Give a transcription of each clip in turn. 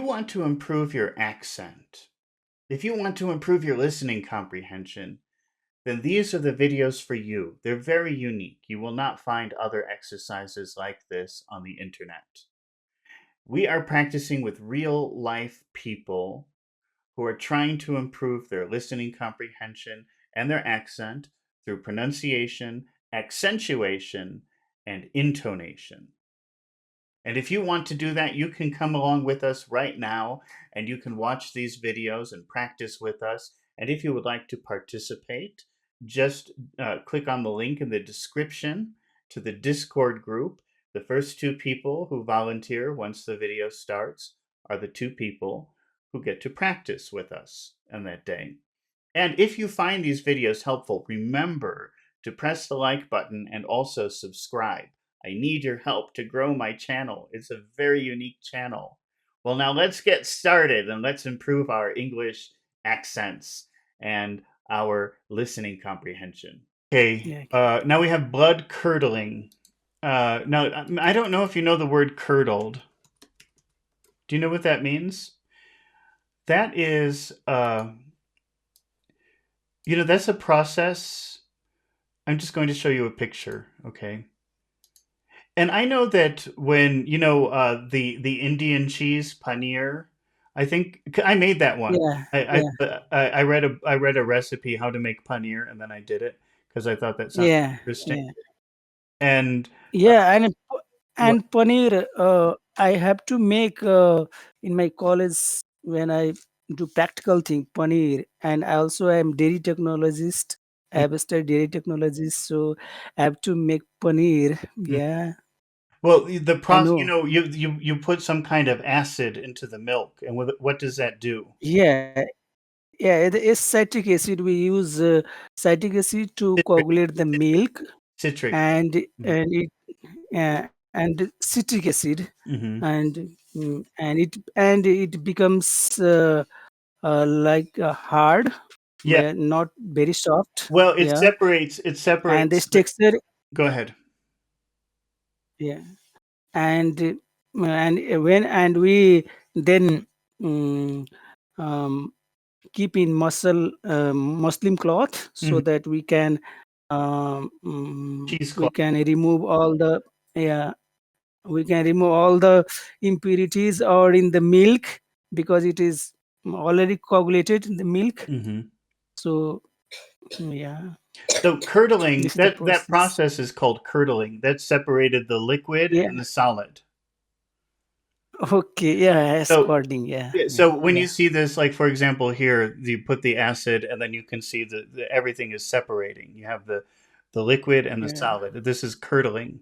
you want to improve your accent, if you want to improve your listening comprehension, then these are the videos for you. They're very unique. You will not find other exercises like this on the internet. We are practicing with real life people who are trying to improve their listening comprehension and their accent through pronunciation, accentuation, and intonation. And if you want to do that, you can come along with us right now and you can watch these videos and practice with us. And if you would like to participate, just click on the link in the description to the Discord group. The first two people who volunteer once the video starts are the two people who get to practice with us on that day. And if you find these videos helpful, remember to press the like button and also subscribe. I need your help to grow my channel. It's a very unique channel. Well, now let's get started and let's improve our English accents and our listening comprehension. Okay, Yeah. now we have blood curdling. Now, I don't know if you know the word curdled. Do you know what that means? That is, that's a process. I'm just going to show you a picture, okay? And I know that when the Indian cheese paneer, I think I made that one. Yeah. I Yeah. I read a recipe how to make paneer, and then I did it because I thought that sounded Yeah. interesting. Yeah. And Yeah. what? And paneer, I have to make in my college when I do practical thing paneer, and I also am dairy technologist. I have studied dairy technologist, so I have to make paneer. Yeah, Well, the I process, know. you put some kind of acid into the milk, and what does that do? Yeah, yeah. The citric acid we use citric acid to Citric, coagulate the milk, citric. and and citric acid, Mm-hmm. and it becomes like hard, Yeah. but not very soft. Well, Yeah, it and separates this texture. go ahead. Yeah, and we then mm, um, keep in muslin cloth so Mhm. that we Cheesecloth. can remove all the, yeah, we can remove all the impurities or in the milk, because it is already coagulated in the milk. Mhm. So yeah, So curdling, this is the that process. process is called curdling. That separated the liquid Yeah. and the solid. Okay. Yeah. So Scalding. Yeah. yeah, Yeah. so when you Yeah. see this, like for example here, you put the acid and then you can see everything is separating. You have the liquid and the Yeah. solid. This is curdling.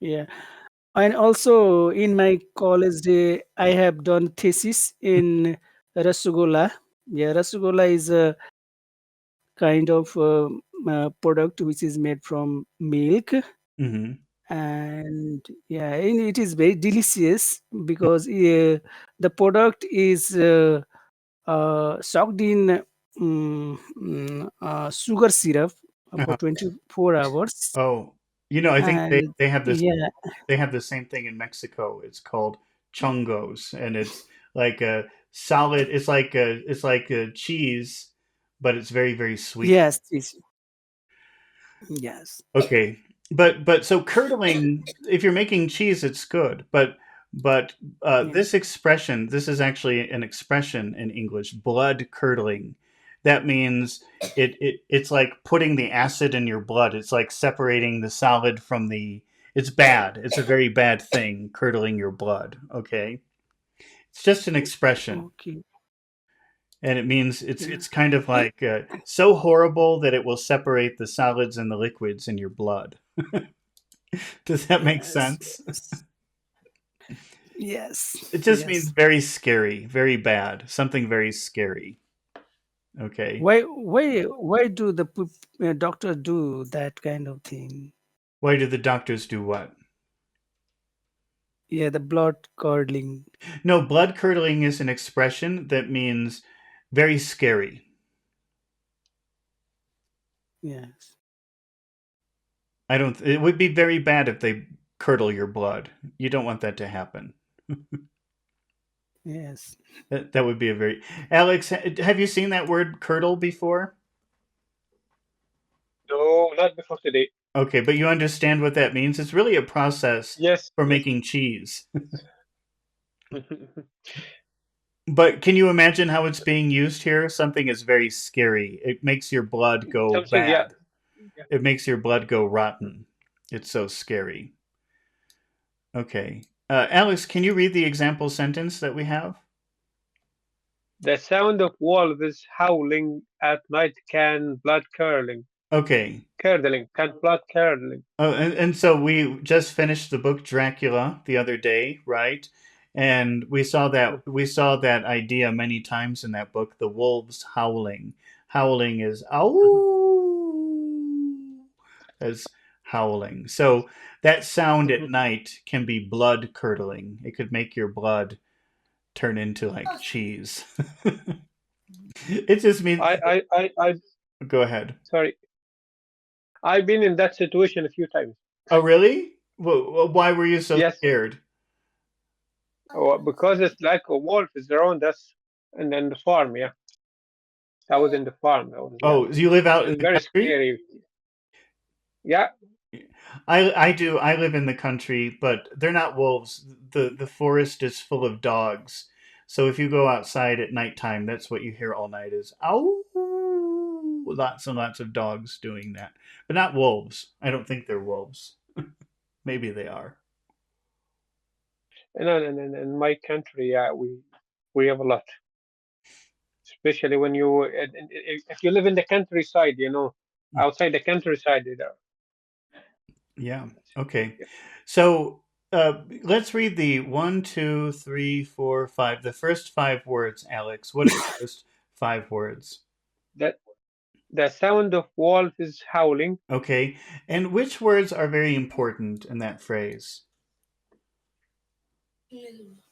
Yeah. And also in my college day, I have done thesis in Rasagola. Yeah, Rasagola is a kind of product which is made from milk, Mhm. and yeah, and it is very delicious because the product is soaked in sugar syrup for Uh-huh. 24 hours, Oh, I think and they have this. yeah. They have the same thing in Mexico. It's called chongos, and it's like a solid. It's like a cheese, but it's very very sweet. Yes, yes. Okay, but so curdling. If you're making cheese, it's good. But Yeah. this expression, this is actually an expression in English, blood curdling. That means it's like putting the acid in your blood. It's like separating the solid from the. It's bad. It's a very bad thing, curdling your blood. Okay, it's just an expression, Okay. and it means Yeah. it's kind of Eh, like so horrible that it will separate the solids and the liquids in your blood. Does that make Yes. sense? Yes. Yes. It just means Yes. very scary, very bad, something very scary. Okay. Why do the doctor do that kind of thing? Why do the doctors do what? Yeah, the blood curdling. No, blood curdling is an expression that means very scary. Yes. I don't, it would be very bad if they curdle your blood. You don't want that to happen. Yes. That would be a very Alex. Have you seen that word curdle before? No, not before today. Okay, but you understand what that means. It's really a process Yes, for yes. making cheese. But can you imagine how it's being used here? Something is very scary. It makes your blood go Something, yeah, bad. yeah. It makes your blood go rotten. It's so scary. Okay. Alex, can you read the example sentence that we have? The sound of wolves howling at night can blood curdling. Okay. Curdling, can blood curdling. Oh, and so we just finished the book Dracula the other day, right? And we saw that idea many times in that book, the wolves howling. Howling is ow, as howling. So that sound at night can be blood curdling. It could make your blood turn into like cheese. It just means I, go ahead. sorry. I've been in that situation a few times. Oh, really? Why were you so Yes, scared? because it's like a wolf is around us, and then the farm. Yeah, I was in the farm. I was, yeah. Oh, you live out in It's the very country? scary. Yeah, I do. I live in the country, but they're not wolves. The forest is full of dogs. So if you go outside at nighttime, that's what you hear all night is ow. Lots and lots of dogs doing that. But not wolves. I don't think they're wolves. Maybe they are. and in my country, yeah, we have a lot. Especially when you, if you live in the countryside, outside the countryside, Yeah. Okay. So let's read the one, two, three, four, five. The first five words, Alex. What are the first five words? that the sound of wolf is howling. Okay. And which words are very important in that phrase?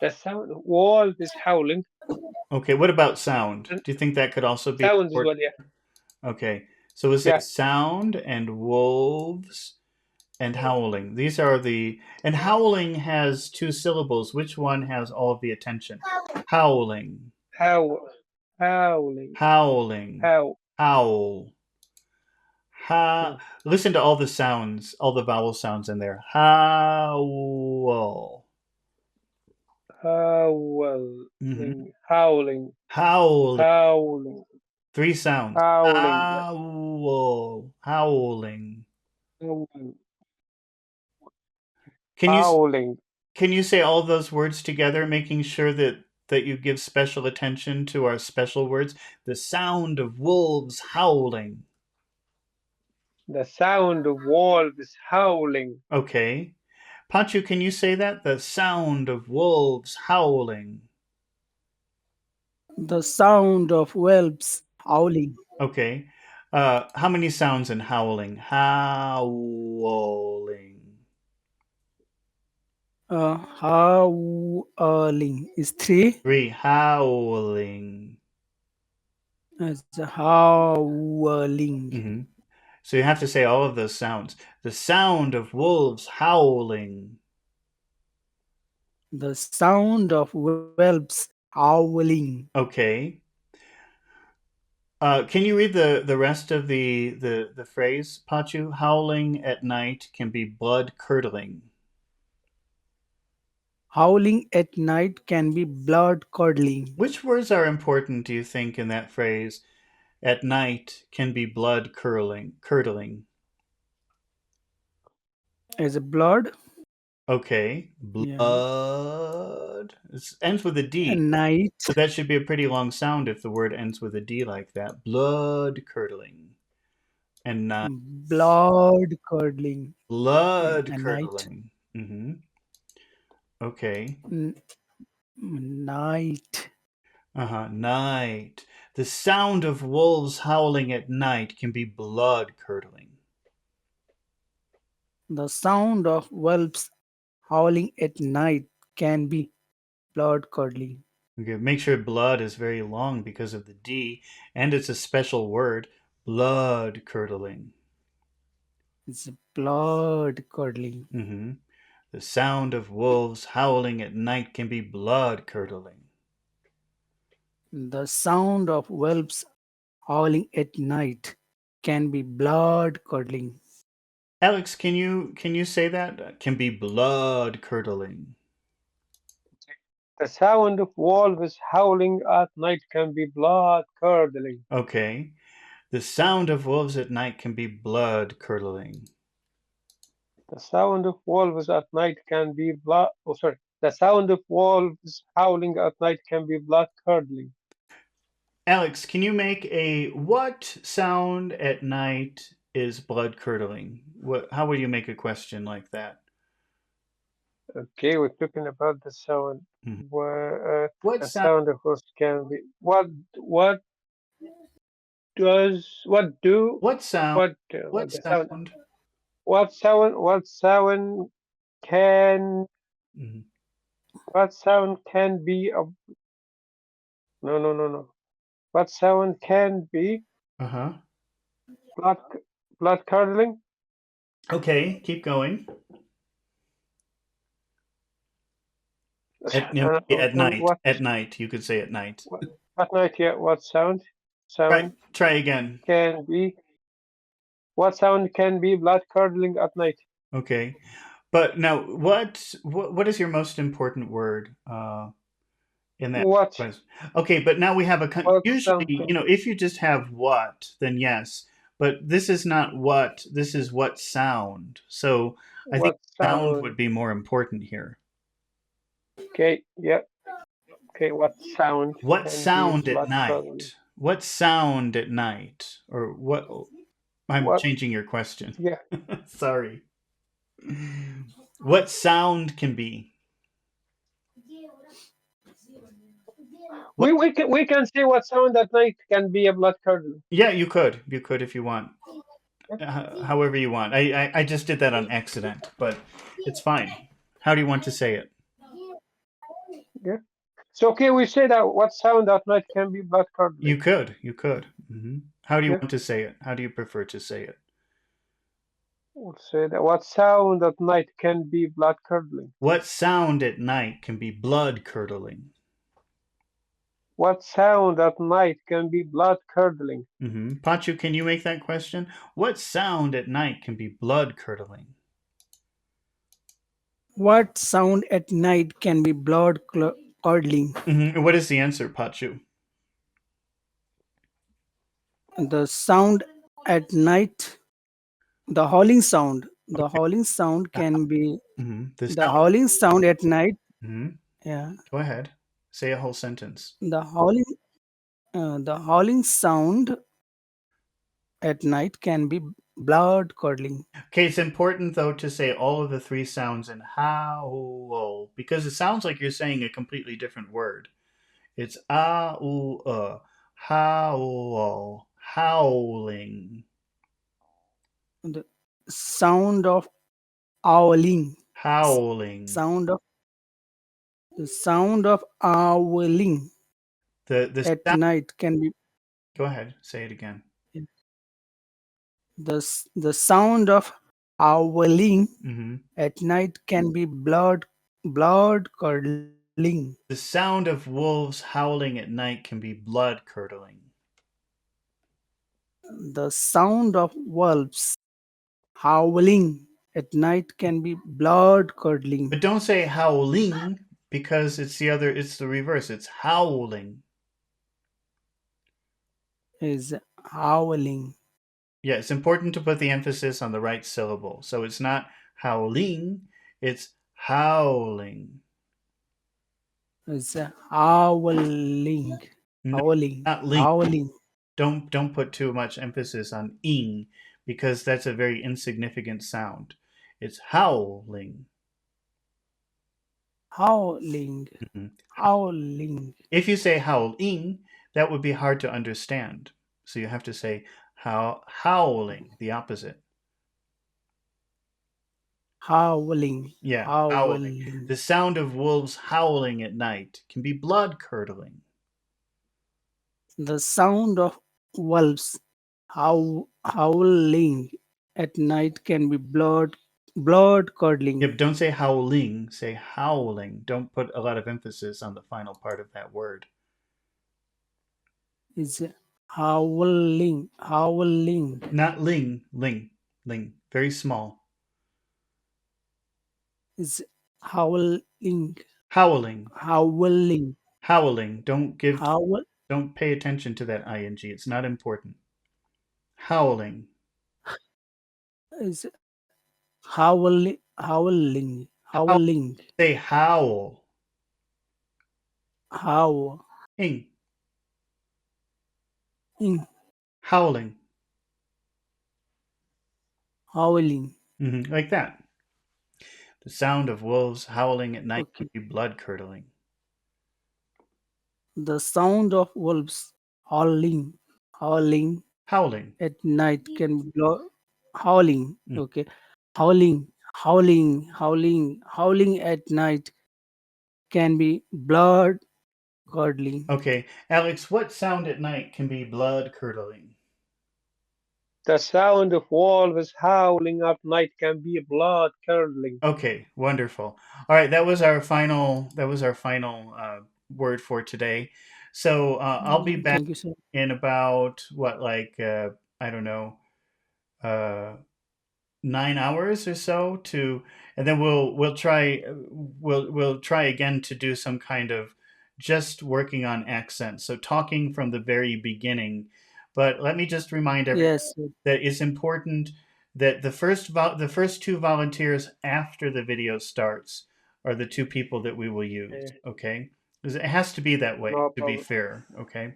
The sound of wolf is howling. Okay. What about sound? And Do you think that could also be sounds is important? what, yeah, Okay. So we'll say yeah, sound and wolves and howling. These are and howling has two syllables. Which one has all of the attention? Howling, how, howling, howling, how, howl. Ha. mm, Listen to all the sounds, all the vowel sounds in there. Howl. Hmm. howling, howling, Howling. howling, Three sounds. howling, yeah, Howl. Howling. howling, Can you howling. can you say all those words together, making sure that you give special attention to our special words? The sound of wolves howling. The sound of wolf is howling. Okay. Panchu, can you say that? The sound of wolves howling. The sound of wolves howling. Okay. How many sounds in howling? Howling. Howling is three. Three. Howling. As howling. Hmm. So you have to say all of those sounds. The sound of wolves howling. The sound of wolves howling. Okay. Can you read the rest of the phrase, Pachu? Howling at night can be blood curdling. Howling at night can be blood curdling. Which words are important, do you think, in that phrase? At night can be blood curdling. As a blood, Okay, yeah. blood. It ends with a D, And night, so that should be a pretty long sound if the word ends with a D like that. Blood curdling, and not blood curdling. Yeah. blood And night, curdling. Okay. night. Night. The sound of wolves howling at night can be blood curdling. The sound of wolves howling at night can be blood curdling. Okay, make sure blood is very long because of the D, and it's a special word, blood curdling. It's blood curdling. Hmm. The sound of wolves howling at night can be blood curdling. The sound of wolves howling at night can be blood curdling. Alex, can you say that? Can be blood curdling. The sound of wolves howling at night can be blood curdling. Okay. The sound of wolves at night can be blood curdling. The sound of wolves at night can be blood. Oh, sorry. The sound of wolves howling at night can be blood curdling. Alex, can you make a what sound at night is blood curdling? How would you make a question like that? Okay, we're talking about the sound. Mhm. What What a sound sound of course can be. What does what do what sound what what the sound? sound What sound can Mhm. what sound can be a no. What sound can be Uh-huh. blood blood curdling? Okay, keep going. At, at night. What At night, you could say at night. what at night? Yeah, what Try sound try again. can be what sound can be blood curdling at night? Okay. But now what is your most important word in that What question? Okay, but now we have what usually, something if you just have what, then yes. But this is not what, this is what sound. So I think what sound would sound? be more important here. Okay, yeah. Okay, what sound What can be sound at blood curdling? night? What sound at night? Or what I'm What? changing your question. Yeah, Sorry. What sound can be? What we can say what sound at night can be a blood curdling. Yeah, you could. You could if you want. Yeah, However you want. I just did that on accident, but it's fine. How do you want to say it? yeah. So okay, we say that what sound at night can be blood You curdling. could. You could. How do you Yeah, want to say it? How do you prefer to say it? we'll say that what sound at night can be blood curdling. What sound at night can be blood curdling? What sound at night can be blood curdling? Pachu, can you make that question? What sound at night can be blood curdling? What sound at night can be curdling? What is the answer, Pachu? The sound at night, the howling sound. The Okay. howling sound can be The the sound. howling sound at night. hmm Yeah, Go ahead. Say a whole sentence. the howling sound at night can be blood curdling. Okay, it's important though to say all of the three sounds in howl because it sounds like you're saying a completely different word. It's howl, howling, The sound of owling. howling. Sound of the sound of owling The at sound. night can be Go ahead, say it again. the sound of owling hmm at night can be blood curdling. The sound of wolves howling at night can be blood curdling. The sound of wolves howling at night can be blood But curdling. don't say howling because it's the reverse. It's howling. Is howling. Yeah, it's important to put the emphasis on the right syllable. So it's not howling, it's howling. Is howling. No, Howling. not ling. Howling. Don't put too much emphasis on ing because that's a very insignificant sound. It's howling. Howling. Mhm. Howling. If you say howling, that would be hard to understand. So you have to say howling, the opposite. Howling. Yeah, howling. Howling. The sound of wolves howling at night can be blood curdling. The sound of wolves howling at night can be blood Yep, curdling. don't say howling, say howling. Don't put a lot of emphasis on the final part of that word. is howling, howling, Not ling, ling, ling. Very small. is howling, Howling, howling, howling. howl, Don't pay attention to that ing. It's not important. Howling. is howling, howling, Howl. howling, Say howl. howling, Ing. Howling. howling. Like that. The sound of wolves howling at night can Okay. be blood curdling. The sound of wolves howling, howling Howling. at night can blow, howling. Mm. Okay. Howling, howling, howling, howling at night can be blood curdling. Okay, Alex, what sound at night can be blood curdling? The sound of wolves howling at night can be blood curdling. Okay, wonderful. All right, that was our final. That was our final word for today. So I'll be back Thank you, sir. in about what, like I don't know, uh, 9 hours or so to, and then we'll try again to do some kind of just working on accents, so talking from the very beginning. But let me just remind everyone Yes, sir. that it's important that the first two volunteers after the video starts are the two people that we will use. Eh, Okay, because it has to be that way no to be problem. fair. Okay,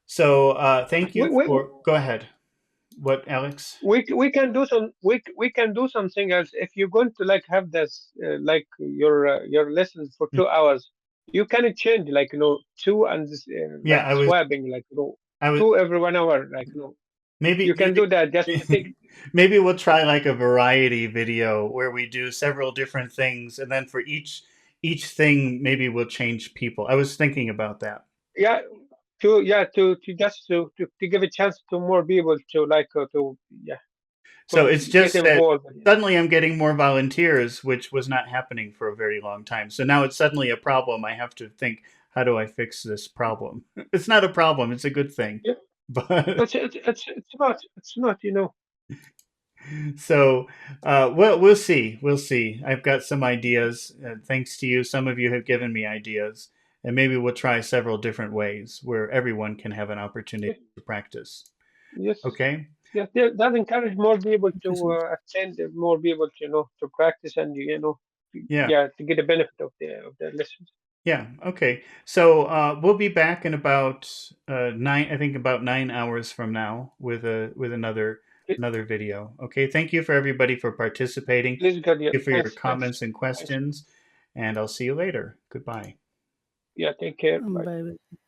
so thank We, you we, for, go ahead. What, Alex? we can do we can do something else if you're going to like have this like your lessons for 2 hours. You can change like two and Yeah, like swapping like I was two every 1 hour like maybe you can do that just to take. maybe we'll try like a variety video where we do several different things, and then for each thing maybe we'll change people. I was thinking about that. Yeah, to just to give a chance to more people to like to yeah So it's get just that involved. suddenly I'm getting more volunteers, which was not happening for a very long time. So now it's suddenly a problem. I have to think, how do I fix this problem? It's not a problem, it's a good thing. Yeah, But it's not. so we'll see. We'll see. I've got some ideas. Thanks to you, some of you have given me ideas, and maybe we'll try several different ways where everyone can have an opportunity to practice. Yes, Okay. yes, that encourage more people Thank to you, sir. attend, more people to to practice and Yeah. yeah, to get the benefit of the lessons. Yeah. Okay. So we'll be back in about nine. I think about 9 hours from now with Please, another video. Okay. Thank you for everybody for participating. please, God, yeah, Thank you for your thanks, comments and thanks. questions, and I'll see you later. Goodbye. Yeah, take care. Bye. Bye bye.